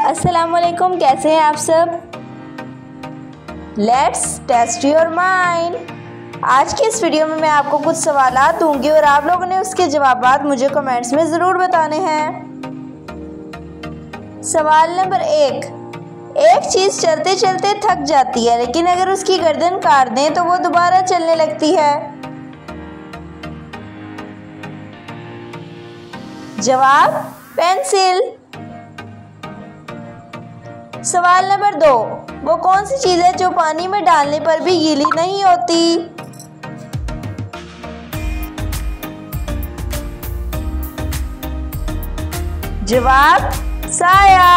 अस्सलाम वालेकुम, कैसे हैं आप सब। Let's test your mind. आज की इस वीडियो में मैं आपको कुछ सवालात दूंगी और आप लोगों ने उसके जवाबात मुझे कमेंट्स में ज़रूर बताने हैं। सवाल नंबर 1, एक चीज़ चलते चलते थक जाती है लेकिन अगर उसकी गर्दन काट दें तो वो दोबारा चलने लगती है। जवाब पेंसिल। सवाल नंबर 2, वो कौन सी चीज़ है जो पानी में डालने पर भी गीली नहीं होती। जवाब साया।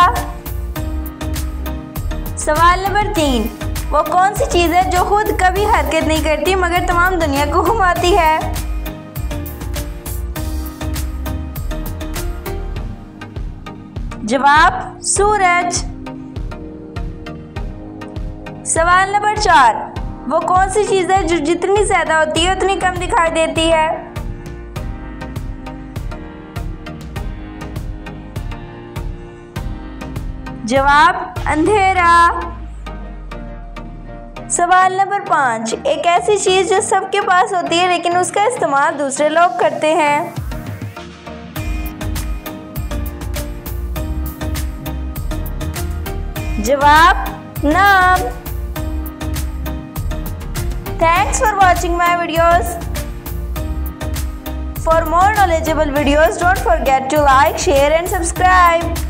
सवाल नंबर 3, वो कौन सी चीज़ है जो खुद कभी हरकत नहीं करती मगर तमाम दुनिया को घुमाती है। जवाब सूरज। सवाल नंबर 4, वो कौन सी चीज़ है जो जितनी ज़्यादा होती है उतनी कम दिखाई देती है। जवाब अंधेरा। सवाल नंबर 5, एक ऐसी चीज़ जो सबके पास होती है लेकिन उसका इस्तेमाल दूसरे लोग करते हैं। जवाब नाम। Thanks for watching my videos. For more knowledgeable videos, don't forget to like, share and subscribe.